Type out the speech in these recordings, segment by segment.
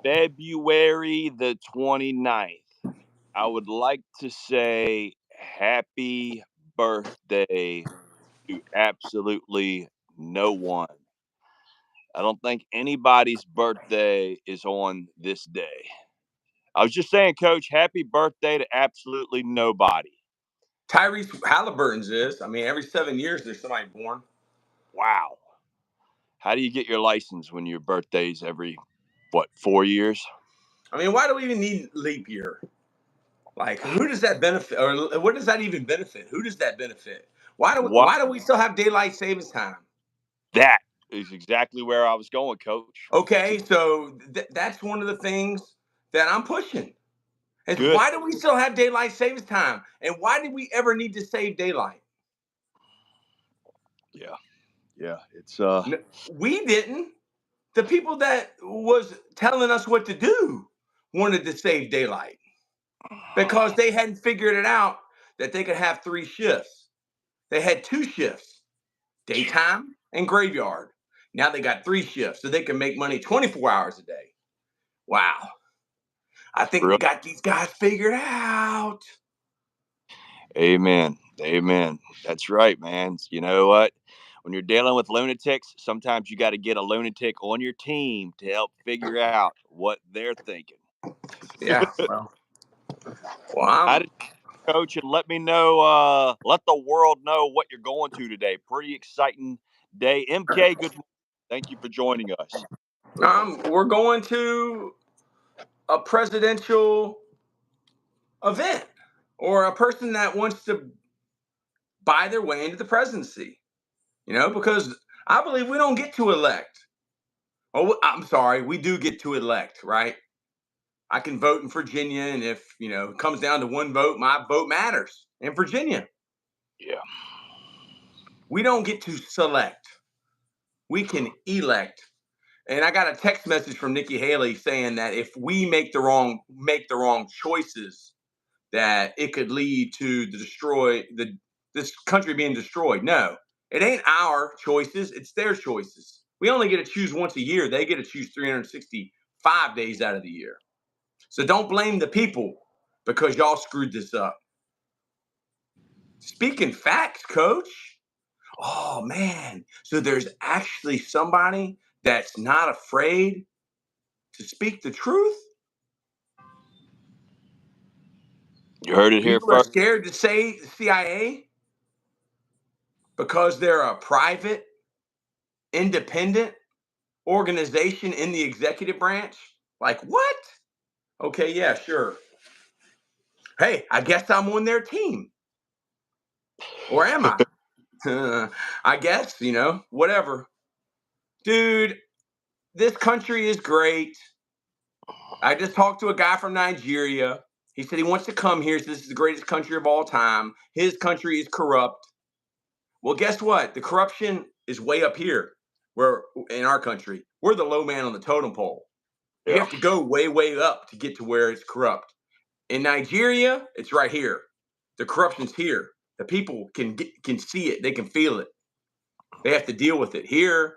February the 29th. I would like to say happy birthday to absolutely no one. I don't think anybody's birthday is on this day. I was just saying, Coach, happy birthday to absolutely nobody. Tyrese Halliburton's is. I mean, every 7 years there's somebody born. Wow. How do you get your license when your birthday's every, 4 years? I mean, why do we even need leap year? Like, who does that benefit, or what does that even benefit? Who does that benefit? Why do we, What? why do we still have daylight savings time? That is exactly where I was going, Coach. Okay, so that's one of the things that I'm pushing. Is Good. why do we still have daylight savings time, and why did we ever need to save daylight? Yeah. It's We didn't. The people that was telling us what to do wanted to save daylight because they hadn't figured it out that they could have 3 shifts. They had 2 shifts, daytime and graveyard. Now they got 3 shifts, so they can make money 24 hours a day. Wow. I think we real. got these guys figured out. Amen. Amen. That's right, man. You know what? When you're dealing with lunatics, sometimes you got to get a lunatic on your team to help figure out what they're thinking. Yeah. Well, How I'm did Coach and let me know, let the world know what you're going to today. Pretty exciting day. MK, good morning. Thank you for joining us. we're going to a presidential event or a person that wants to buy their way into the presidency. Because I believe we don't get to elect. Oh, I'm sorry, we do get to elect, right? I can vote in Virginia, and if it comes down to one vote, my vote matters in Virginia. Yeah. We don't get to select. We can elect. And I got a text message from Nikki Haley saying that if we make the wrong choices, that it could lead to this country being destroyed. No, it ain't our choices; it's their choices. We only get to choose once a year. They get to choose 365 days out of the year. So don't blame the people because y'all screwed this up. Speaking facts, Coach. Oh man, so there's actually somebody that's not afraid to speak the truth. You heard it here People are first. scared to say the CIA because they're a private, independent organization in the executive branch. Like, what? Okay, yeah, sure. Hey, I guess I'm on their team. Or am I? I guess, whatever. Dude, this country is great. I just talked to a guy from Nigeria. He said he wants to come here. So this is the greatest country of all time. His country is corrupt. Well, guess what? The corruption is way up here. Where in our country, we're the low man on the totem pole. You Yeah. have to go way, way up to get to where it's corrupt. In Nigeria, it's right here. The corruption's here. The people can see it. They can feel it. They have to deal with it. Here,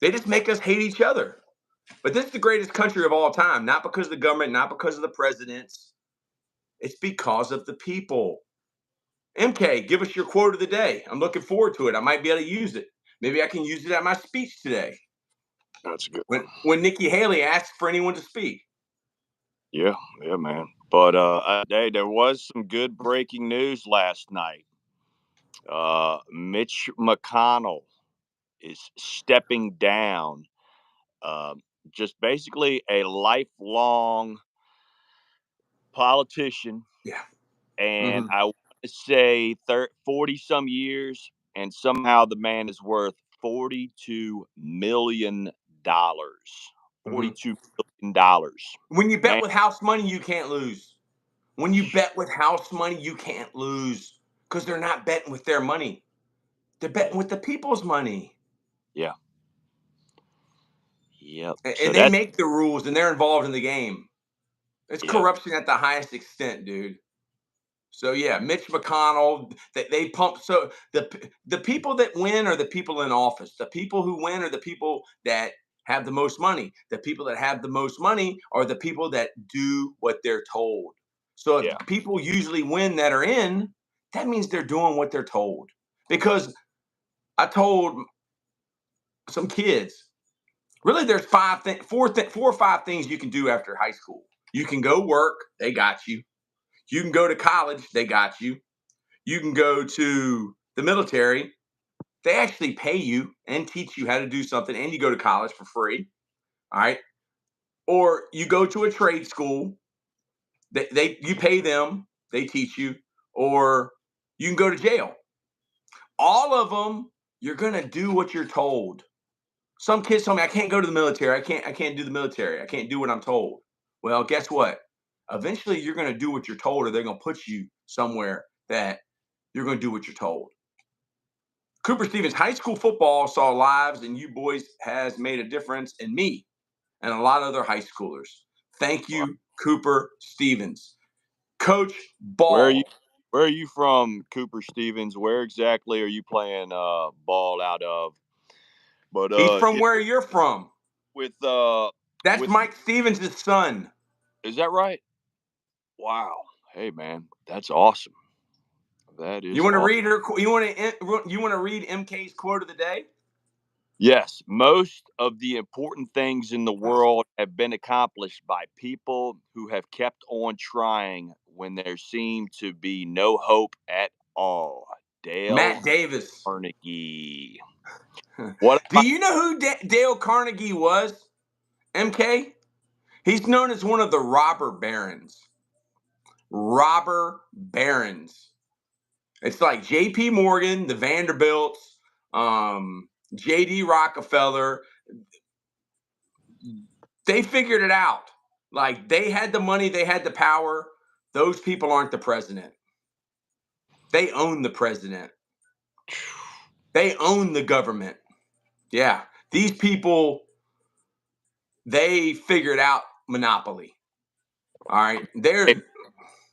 they just make us hate each other. But this is the greatest country of all time, not because of the government, not because of the presidents. It's because of the people. MK, give us your quote of the day. I'm looking forward to it. I might be able to use it. Maybe I can use it at my speech today. That's a good When one. when Nikki Haley asks for anyone to speak. Yeah, man. But hey, there was some good breaking news last night. Mitch McConnell is stepping down. Uh, just basically a lifelong politician, Yeah. and Mm-hmm. I want to say 40 some years, and somehow the man is worth $42 million. Mm-hmm. $42 million. When you bet Man, with house money, you can't lose. When you bet with house money, you can't lose because they're not betting with their money. They're betting with the people's money. yeah, yep. So And they that's make the rules and they're involved in the game. It's yeah, corruption at the highest extent, dude. So yeah, Mitch McConnell, they pump. So the people that win are the people in office. The people who win are the people that have the most money. The people that have the most money are the people that do what they're told. So if Yeah. people usually win that are in, that means they're doing what they're told. Because I told some kids, really, there's four or five things you can do after high school. You can go work, they got you. You can go to college, they got you. You can go to the military, they actually pay you and teach you how to do something, and you go to college for free. All right. Or you go to a trade school, they you pay them, they teach you, or you can go to jail. All of them, you're gonna do what you're told. Some kids tell me I can't go to the military. I can't do the military. I can't do what I'm told. Well, guess what? Eventually you're going to do what you're told, or they're going to put you somewhere that you're going to do what you're told. Cooper Stevens, high school football saw lives, and you boys has made a difference in me and a lot of other high schoolers. Thank Wow. you, Cooper Stevens. Coach Where are you? Ball. Where are you from, Cooper Stevens? Where exactly are you playing ball out of? But He's from yeah, where you're from. with That's with Mike Stevens' son. is that right? Wow. Hey man, that's awesome. That You is want to awesome. read her? You want to read MK's quote of the day? Yes, most of the important things in the world have been accomplished by people who have kept on trying when there seemed to be no hope at all. Matt Dale Davis. Carnegie. What Do you know who Dale Carnegie was? MK? He's known as one of the robber barons. Robber barons. It's like J.P. Morgan, the Vanderbilts, J.D. Rockefeller. They figured it out. Like they had the money, they had the power. Those people aren't the president. They own the president. They own the government. Yeah. These people, they figured out monopoly. All right. Hey, There's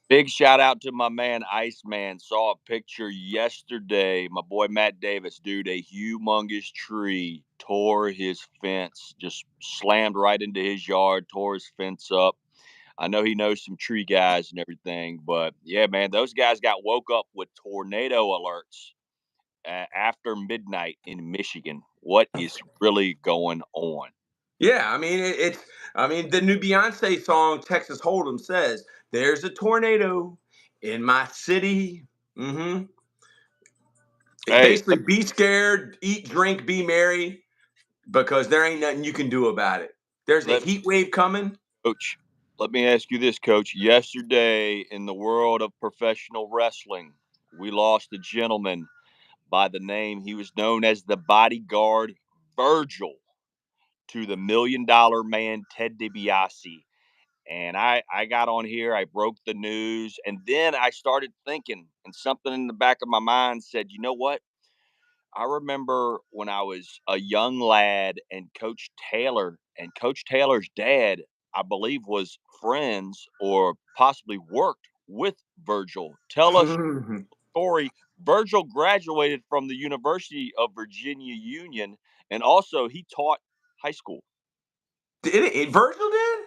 big shout out to my man Iceman. Saw a picture yesterday. My boy Matt Davis, dude, a humongous tree tore his fence, just slammed right into his yard, tore his fence up. I know he knows some tree guys and everything, but yeah, man, those guys got woke up with tornado alerts after midnight in Michigan. What is really going on? Yeah, I mean I mean the new Beyonce song Texas Hold'em says there's a tornado in my city. hmm It's Hey, basically be scared, eat, drink, be merry, because there ain't nothing you can do about it. There's a let heat wave coming. coach. Let me ask you this, coach. Yesterday, in the world of professional wrestling, we lost a gentleman by the name. He was known as the bodyguard Virgil to the $1 million man Ted DiBiase. And I got on here, I broke the news, and then I started thinking, and something in the back of my mind said, you know what? I remember when I was a young lad and Coach Taylor's dad, I believe, was friends or possibly worked with Virgil. Tell us Did your story. Virgil graduated from the University of Virginia Union, and also he taught high school. Virgil did? Where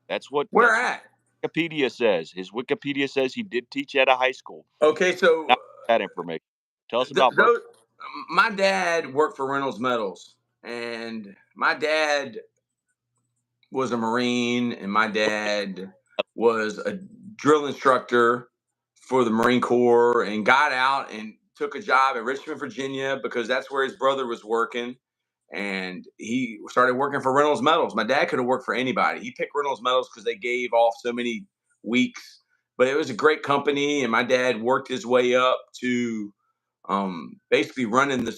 That's what at? Wikipedia says. His Wikipedia says he did teach at a high school. Okay, so Not that information. Tell us about Virgil. those, my dad worked for Reynolds Metals, and my dad was a Marine, and my dad was a drill instructor for the Marine Corps, and got out and took a job in Richmond, Virginia, because that's where his brother was working. And he started working for Reynolds Metals. My dad could have worked for anybody. He picked Reynolds Metals because they gave off so many weeks, but it was a great company. And my dad worked his way up to basically running the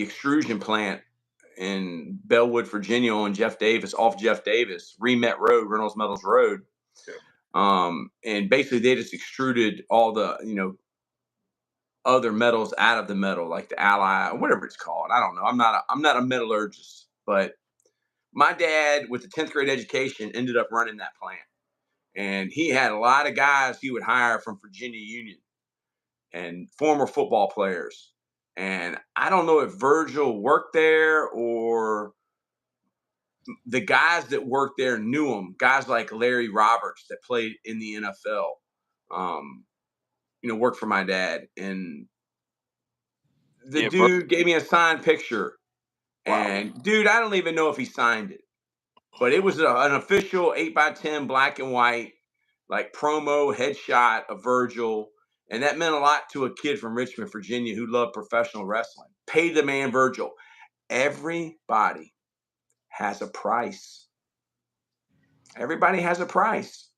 extrusion plant in Bellwood, Virginia, on Jeff Davis, Remet Road, Reynolds Metals Road. And basically they just extruded all the, other metals out of the metal, like the ally, whatever it's called. I don't know. I'm not a metallurgist, but my dad, with the 10th grade education, ended up running that plant. And he had a lot of guys he would hire from Virginia Union and former football players. And I don't know if Virgil worked there or the guys that worked there knew him. Guys like Larry Roberts that played in the NFL, worked for my dad. And the Yeah, dude gave me a signed picture. wow. And dude, I don't even know if he signed it, but it was an official 8x10 black and white, like promo headshot of Virgil. And that meant a lot to a kid from Richmond, Virginia, who loved professional wrestling. Pay the man Virgil. Everybody has a price. Everybody has a price.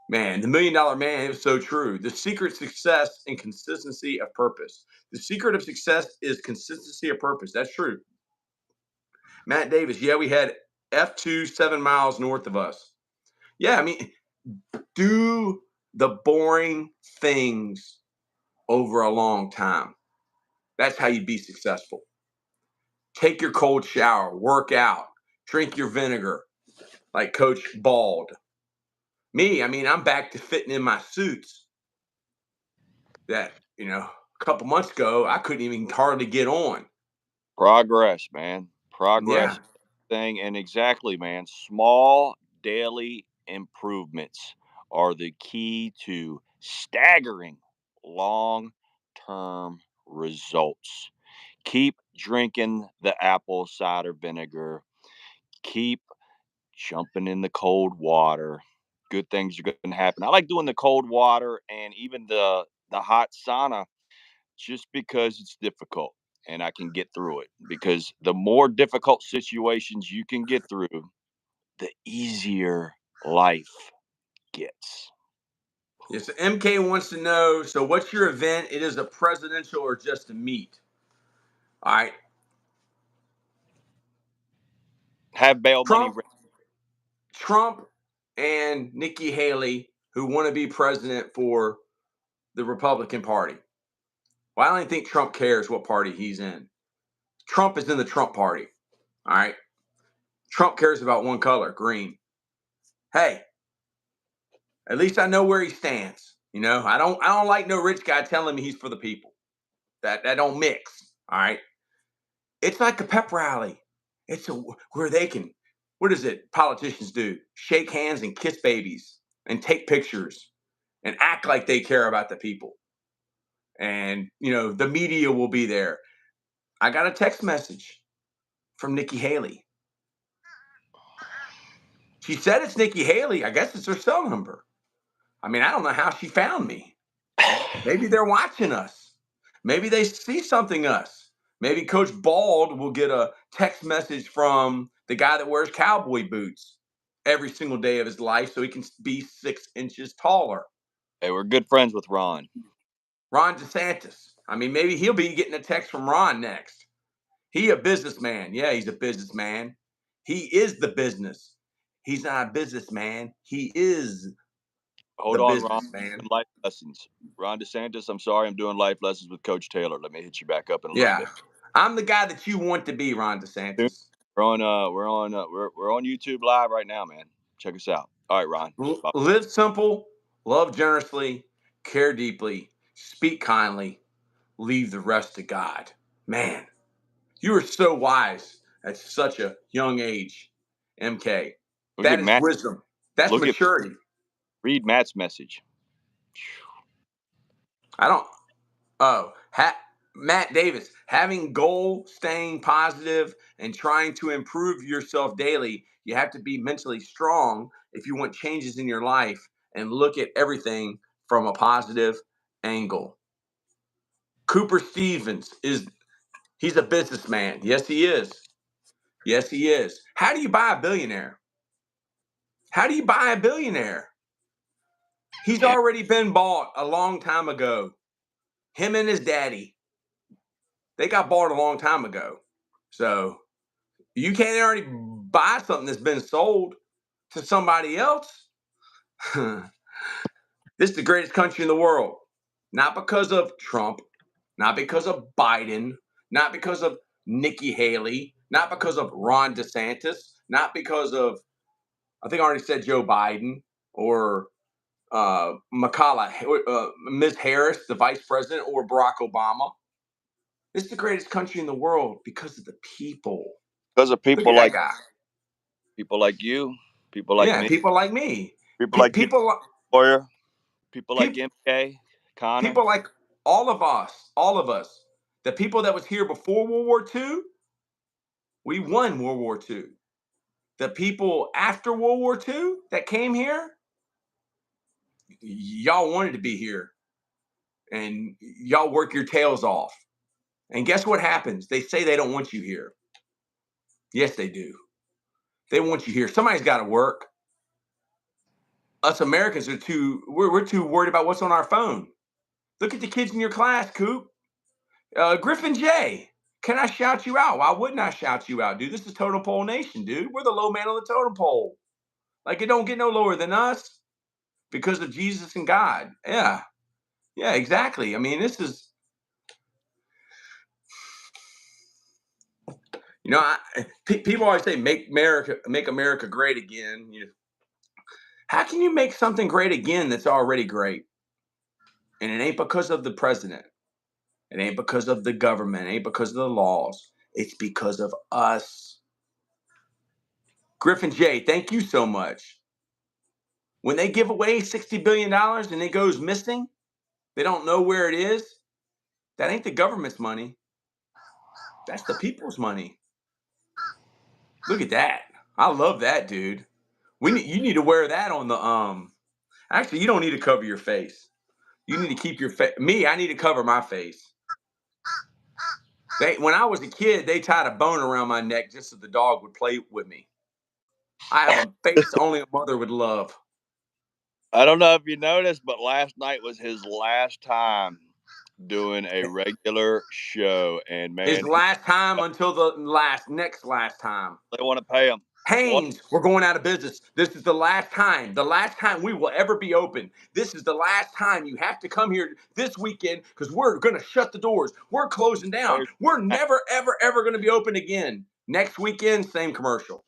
Man, the $1 million man is so true. The secret success and consistency of purpose. The secret of success is consistency of purpose. That's true. Matt Davis, yeah, we had F2 7 miles north of us. Yeah, I mean, do the boring things over a long time. That's how you be successful. Take your cold shower, work out, drink your vinegar, like Coach Bald. Me, I mean, I'm back to fitting in my suits that, a couple months ago, I couldn't even hardly get on. Progress, man. Yeah. Progress thing. And exactly, man. Small daily improvements are the key to staggering long term results. Keep drinking the apple cider vinegar. Keep jumping in the cold water. Good things are going to happen. I like doing the cold water and even the hot sauna just because it's difficult and I can get through it. Because the more difficult situations you can get through, the easier life gets. Yes. MK wants to know, so what's your event? It is a presidential or just a meet? All right. Have bail money Trump, ready. Trump and Nikki Haley, who want to be president for the Republican Party. Well, I don't think Trump cares what party he's in. Trump is in the Trump party. All right. Trump cares about one color, green. Hey, at least I know where he stands. I don't like no rich guy telling me he's for the people. That don't mix. All right. It's like a pep rally. It's where they can, what is it? Politicians do shake hands and kiss babies and take pictures and act like they care about the people. And the media will be there. I got a text message from Nikki Haley. She said it's Nikki Haley. I guess it's her cell number. I mean, I don't know how she found me. Maybe they're watching us. Maybe they see something us. Maybe Coach Bald will get a text message from the guy that wears cowboy boots every single day of his life so he can be 6 inches taller. Hey, we're good friends with Ron. Ron DeSantis. I mean, maybe he'll be getting a text from Ron next. He a businessman. Yeah, he's a businessman. He is the business. He's not a businessman. He is Hold the on, Ron. businessman. Life lessons. Ron DeSantis, I'm sorry, I'm doing life lessons with Coach Taylor. Let me hit you back up in a little Yeah. bit. I'm the guy that you want to be, Ron DeSantis. We're on YouTube live right now, man. Check us out. All right, Ron. Bye. Live simple, love generously, care deeply, speak kindly, leave the rest to God. Man, you are so wise at such a young age, MK. Look That at is Matt. wisdom. That's Look at maturity. Read Matt's message. I don't. Matt Davis, having goal, staying positive, and trying to improve yourself daily. You have to be mentally strong if you want changes in your life and look at everything from a positive angle. Cooper Stevens he's a businessman. Yes, he is. Yes, he is. How do you buy a billionaire? How do you buy a billionaire? He's Yeah. already been bought a long time ago. Him and his daddy, they got bought a long time ago. So you can't already buy something that's been sold to somebody else. This is the greatest country in the world. Not because of Trump, not because of Biden, not because of Nikki Haley, not because of Ron DeSantis, not because of, I think I already said Joe Biden or Ms. Harris, the vice president, or Barack Obama. It's the greatest country in the world because of the people. Because of Look at that guy. people like you, people like Yeah, me, people like me. people like you, People, Lawyer, people like people, MK, Connor. people like all of us. The people that was here before World War II, we won World War II. The people after World War II that came here, y'all wanted to be here and y'all work your tails off. And guess what happens? They say they don't want you here. Yes, they do. They want you here. Somebody's got to work. Us Americans are we're too worried about what's on our phone. Look at the kids in your class, Coop. Griffin J. Can I shout you out? Why wouldn't I shout you out, dude? This is Totem Pole Nation, dude. We're the low man on the totem pole. Like, it don't get no lower than us because of Jesus and God. Yeah. Yeah, exactly. I mean, this is, people always say, make America great again. How can you make something great again that's already great? And it ain't because of the president. It ain't because of the government. It ain't because of the laws. It's because of us. Griffin J., thank you so much. When they give away $60 billion and it goes missing, they don't know where it is. That ain't the government's money. That's the people's money. Look at that. I love that, dude. You need to wear that on the actually, you don't need to cover your face. You need to keep your face. Me, I need to cover my face. When I was a kid, they tied a bone around my neck just so the dog would play with me. I have a face only a mother would love. I don't know if you noticed, but last night was his last time doing a regular show, and His man, last time until the next last time. they want to pay him. What? Haynes, we're going out of business. This is the last time we will ever be open. This is the last time you have to come here this weekend because we're going to shut the doors. We're closing down. We're never, ever, ever going to be open again. Next weekend, same commercial.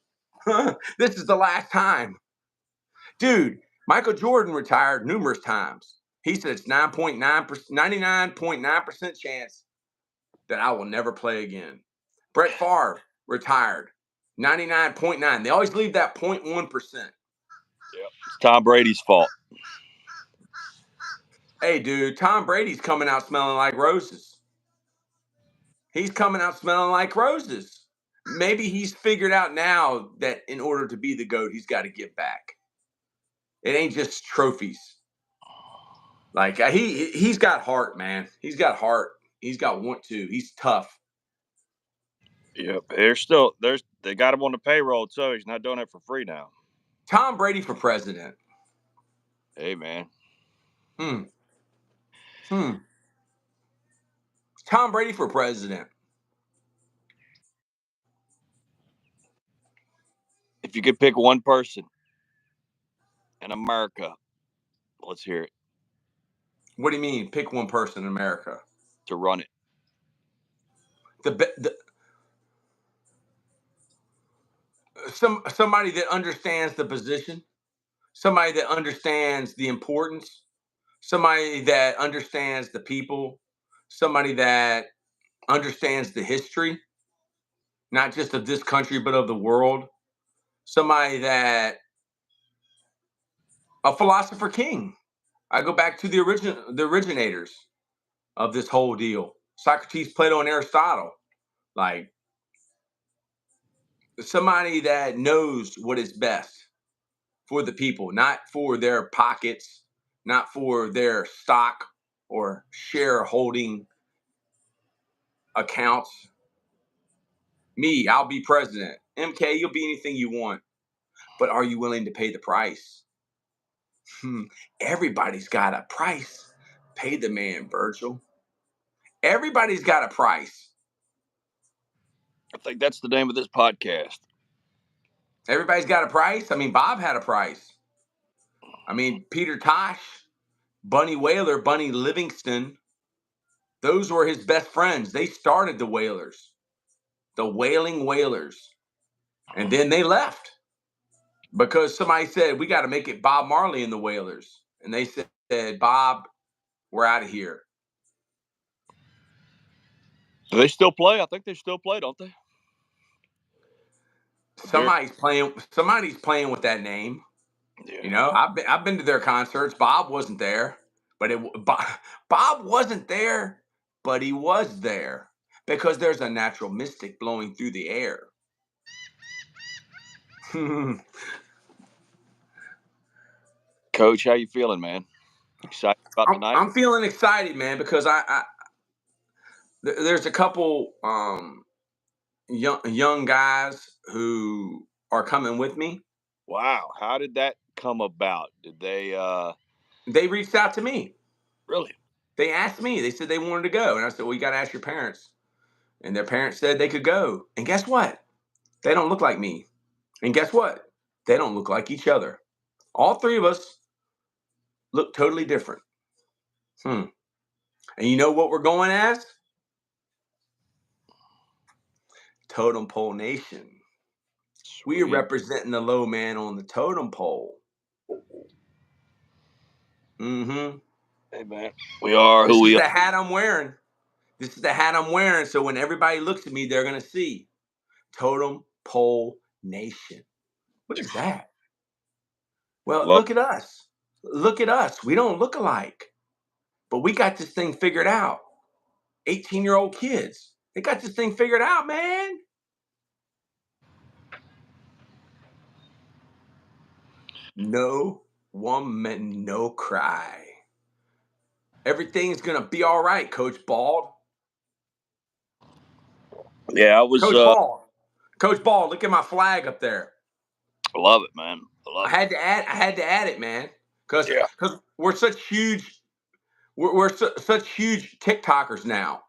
This is the last time. Dude, Michael Jordan retired numerous times. He said it's 99.9% chance that I will never play again. Brett Favre retired. 99.9. They always leave that 0.1%. Yep. It's Tom Brady's fault. Hey, dude, Tom Brady's coming out smelling like roses. He's coming out smelling like roses. Maybe he's figured out now that in order to be the GOAT, he's got to give back. It ain't just trophies. Like, he's got heart, man. He's got heart. He's got want to. He's tough. Yep. They got him on the payroll, so he's not doing it for free now. Tom Brady for president. Hey, man. Tom Brady for president. If you could pick one person in America, let's hear it, What do you mean? Pick one person in America. to run it. Somebody that understands the position, somebody that understands the importance, somebody that understands the people, somebody that understands the history, not just of this country but of the world, somebody that a philosopher king. I go back to the originators of this whole deal. Socrates, Plato, and Aristotle. Like, somebody that knows what is best for the people, not for their pockets, not for their stock or shareholding accounts. Me, I'll be president. MK, you'll be anything you want. But are you willing to pay the price? Everybody's got a price. Pay the man, Virgil. Everybody's got a price. I think that's the name of this podcast. Everybody's got a price. I mean, Bob had a price. I mean, Peter Tosh, Bunny Whaler, Bunny Livingston, those were his best friends. They started the Whalers, the Wailing Whalers. And then they left because somebody said, we got to make it Bob Marley and the Whalers. And they said, Bob, we're out of here. Do they still play? I think they still play, don't they? Very. Somebody's playing with that name. Yeah. You know, I've been to their concerts. Bob wasn't there, but Bob wasn't there, but he was there because there's a natural mystic blowing through the air. Coach, how you feeling, man? Excited about tonight? I'm feeling excited, man, because there's a couple young guys who are coming with me. Wow. How did that come about? Did they They reached out to me. really? They asked me. They said they wanted to go, and I said, "Well, you got to ask your parents." And their parents said they could go. And guess what? They don't look like me. And guess what? They don't look like each other. All three of us look totally different. And you know what we're going as? Totem Pole Nation. We are Sweet. representing the low man on the totem pole. Mm-hmm. Hey man. We are who This is we are. the hat I'm wearing. This is the hat I'm wearing. So when everybody looks at me, they're going to see Totem Pole Nation. What is that? Well, Love. look at us. Look at us. We don't look alike, but we got this thing figured out. 18-year-old kids. They got this thing figured out, man. No woman, no cry. Everything's going to be all right, Coach Bald. Yeah, I was Coach Bald. Coach Bald, look at my flag up there. I love it, man. I I love it. had to add it, man. Cuz Yeah. we're such huge such huge TikTokers now.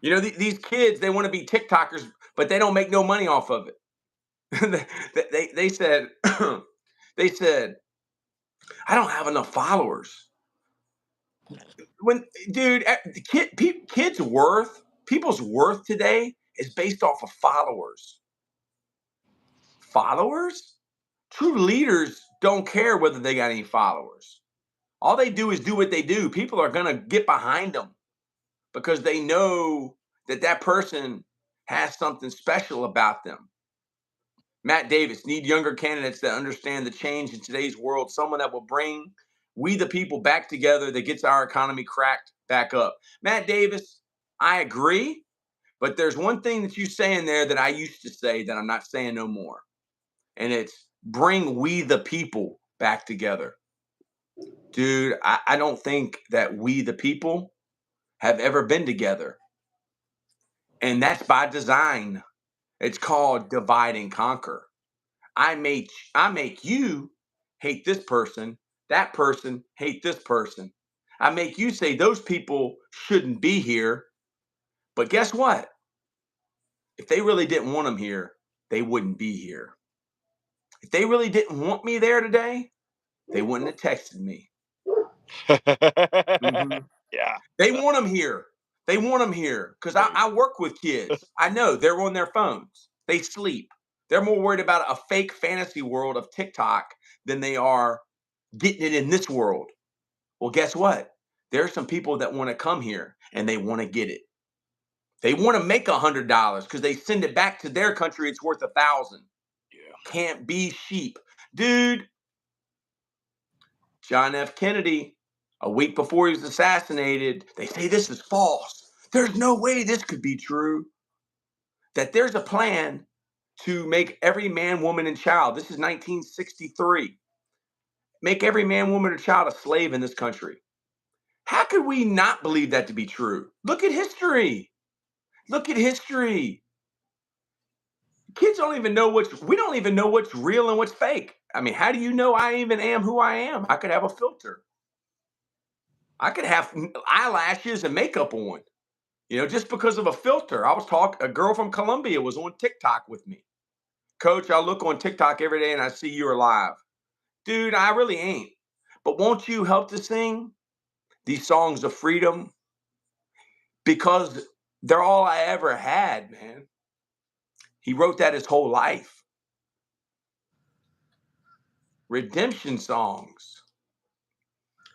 You know, these kids, they want to be TikTokers, but they don't make no money off of it. they said they said I don't have enough followers. When dude, kids worth people's worth today is based off of followers. Followers? True leaders don't care whether they got any followers. All they do is do what they do. People are going to get behind them because they know that that person has something special about them. Matt Davis, need younger candidates that understand the change in today's world, someone that will bring we the people back together that gets our economy cracked back up. Matt Davis, I agree, but there's one thing that you say in there that I used to say that I'm not saying no more. And it's bring we the people back together. Dude, I don't think that we the people have ever been together. And that's by design. It's called divide and conquer. I make you hate this person, that person hate this person. I make you say those people shouldn't be here. But guess what? If they really didn't want them here, they wouldn't be here. If they really didn't want me there today, they wouldn't have texted me. Mhm. Yeah. They want them here. They want them here because I work with kids. I know they're on their phones. They sleep. They're more worried about a fake fantasy world of TikTok than they are getting it in this world. Well, guess what? There's some people that want to come here and they want to get it. They want to make $100 because they send it back to their country. It's worth 1,000. Yeah. Can't be sheep, dude. John F. Kennedy, a week before he was assassinated, they say this is false. There's no way this could be true. That there's a plan to make every man, woman, and child, this is 1963, make every man, woman, or child a slave in this country. How could we not believe that to be true? Look at history. Look at history. Kids don't even know we don't even know what's real and what's fake. I mean, how do you know I even am who I am? I could have a filter. I could have eyelashes and makeup on, just because of a filter. I was talking, a girl from Colombia was on TikTok with me. Coach, I look on TikTok every day and I see you're alive. Dude, I really ain't. But won't you help to sing these songs of freedom? Because they're all I ever had, man. He wrote that his whole life. Redemption songs.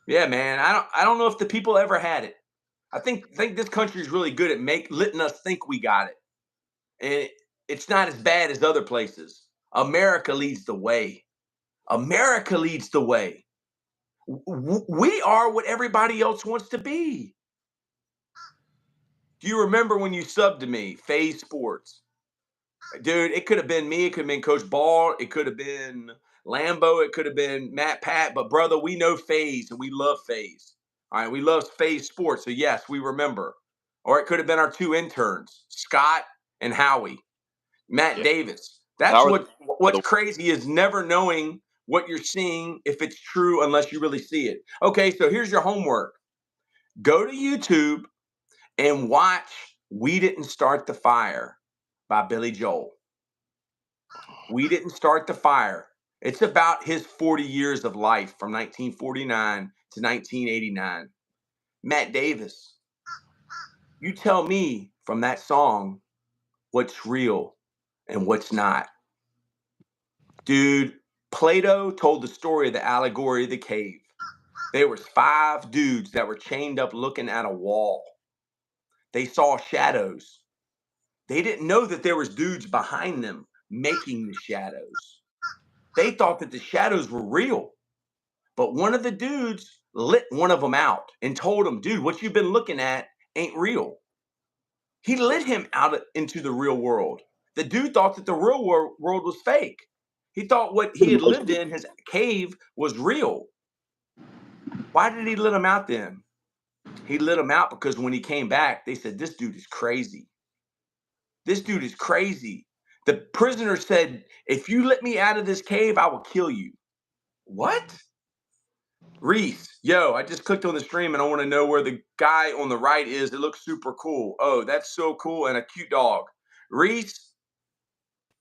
Yeah, man. I don't know if the people ever had it. I think this country is really good at letting us think we got it, and it's not as bad as other places. America leads the way. America leads the way. We are what everybody else wants to be. Do you remember when you subbed to me, Phase Sports? Dude, it could have been me. It could have been Coach Ball. It could have been Lambo. It could have been Matt Pat. But brother, we know Phase and we love Phase. All right, we love Phase Sports. So yes, we remember. Or it could have been our two interns, Scott and Howie, Matt Yeah. Davis. How That's are they, by what's the crazy is never knowing what you're seeing if it's true unless you really see it. Okay, so here's your homework. Go to YouTube and watch We Didn't Start the Fire by Billy Joel. We Didn't Start the Fire. It's about his 40 years of life from 1949 to 1989. Matt Davis, you tell me from that song what's real and what's not. Dude, Plato told the story of the allegory of the cave. There was 5 dudes that were chained up looking at a wall. They saw shadows. They didn't know that there was dudes behind them making the shadows. They thought that the shadows were real. But one of the dudes lit one of them out and told him, dude, what you've been looking at ain't real. He lit him out into the real world. The dude thought that the real world was fake. He thought what he had lived in, his cave, was real. Why did he let him out then? He let him out because when he came back, they said, this dude is crazy. This dude is crazy. The prisoner said, if you let me out of this cave, I will kill you. What? Reese, yo, I just clicked on the stream and I want to know where the guy on the right is. It looks super cool. Oh, that's so cool, and a cute dog. Reese,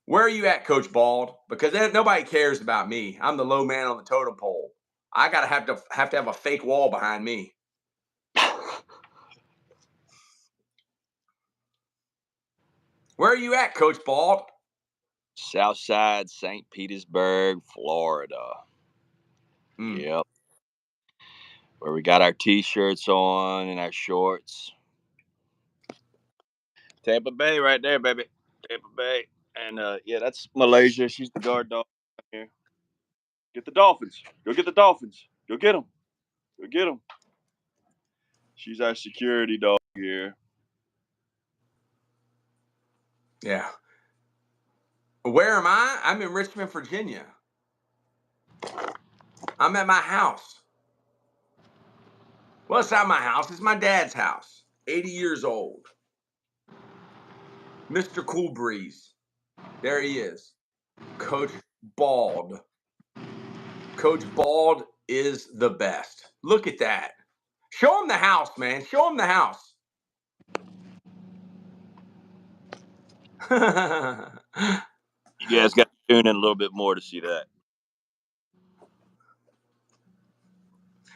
where are you at, Coach Bald? Because nobody cares about me. I'm the low man on the totem pole. I gotta have to have a fake wall behind me. Where are you at, Coach Bald? Southside, St. Petersburg, Florida. Yep. Where we got our t-shirts on and our shorts. Tampa Bay right there, baby. Tampa Bay. And yeah, that's Malaysia. She's the guard dog here. Get the Dolphins. Go get the Dolphins. Go get them. Go get them. She's our security dog here. Yeah. Where am I? I'm in Richmond, Virginia. I'm at my house. Well, it's not my house. It's my dad's house. 80 years old. Mr. Cool Breeze. There he is. Coach Bald. Coach Bald is the best. Look at that. Show him the house, man. Show him the house. You guys got to tune in a little bit more to see that.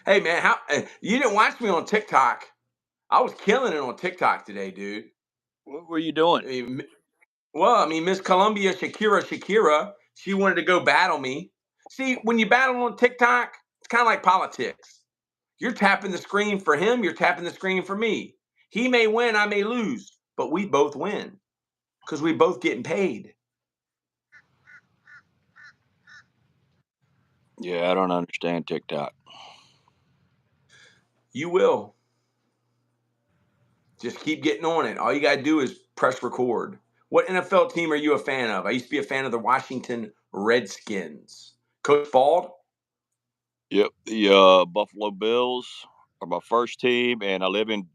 Hey, man, you didn't watch me on TikTok. I was killing it on TikTok today, dude. What were you doing? I mean, Miss Columbia Shakira, she wanted to go battle me. See, when you battle on TikTok, it's kind of like politics. You're tapping the screen for him, you're tapping the screen for me. He may win, I may lose, but we both win because we both getting paid. Yeah, I don't understand TikTok. You will. Just keep getting on it. All you got to do is press record. What NFL team are you a fan of? I used to be a fan of the Washington Redskins. Coach Bald? Yep, the Buffalo Bills are my first team, and I live in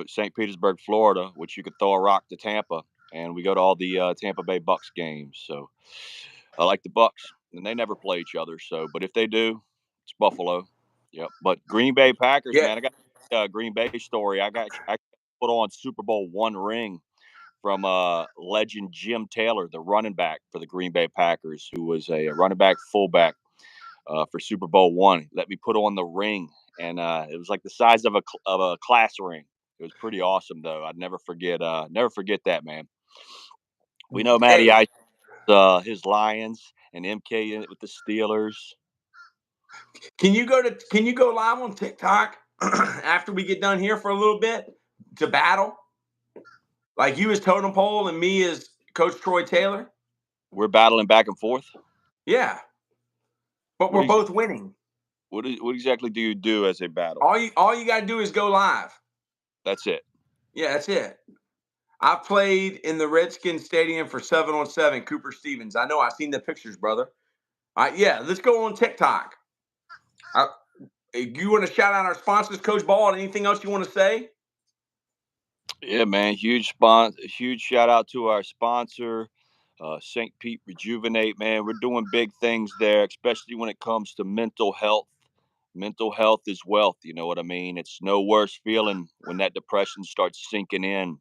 St. Petersburg, Florida, which you could throw a rock to Tampa, and we go to all the Tampa Bay Bucks games. So I like the Bucks, and they never play each other. So, but if they do, it's Buffalo. Yep. But Green Bay Packers, Yeah. man, I got a Green Bay story. I put on Super Bowl one ring from legend Jim Taylor, the running back for the Green Bay Packers, who was a running back fullback for Super Bowl one. Let me put on the ring, and it was like the size of a class ring. It was pretty awesome, though. I'd never forget that, man. We know Matty Hey, Ice, his Lions, and MK with the Steelers. can you go live on TikTok after we get done here for a little bit? to battle? Like you as Totem Pole and me as Coach Troy Taylor? We're battling back and forth. Yeah, but What we're ex- both winning. what exactly do you do as a battle? All you got to do is go live. That's it. Yeah, that's it. I've played in the Redskins Stadium for 7-on-7, Cooper Stevens. I know. I've seen the pictures, brother. Yeah, let's go on TikTok. I, you want to shout out our sponsors, Coach Ball, and anything else you want to say? Yeah, man. Huge shout out to our sponsor, St. Pete Rejuvenate. Man, we're doing big things there, especially when it comes to mental health. Mental health is wealth. You know what I mean? It's no worse feeling when that depression starts sinking in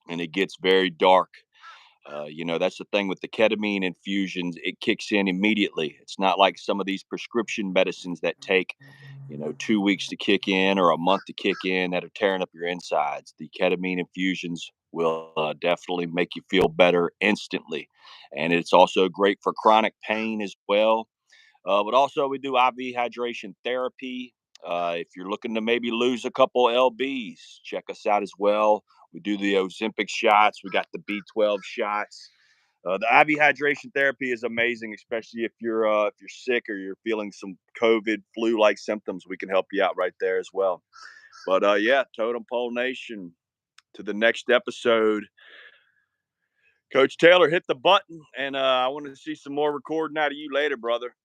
and it gets very dark. That's the thing with the ketamine infusions. It kicks in immediately. It's not like some of these prescription medicines that take, 2 weeks to kick in or a month to kick in that are tearing up your insides. The ketamine infusions will definitely make you feel better instantly. And it's also great for chronic pain as well. But also, we do IV hydration therapy. If you're looking to maybe lose a couple lbs, check us out as well. We do the Ozempic shots. We got the B12 shots. The IV hydration therapy is amazing, especially if you're sick or you're feeling some COVID flu-like symptoms. We can help you out right there as well. But yeah, Totem Pole Nation. To the next episode, Coach Taylor, hit the button, and I want to see some more recording out of you later, brother.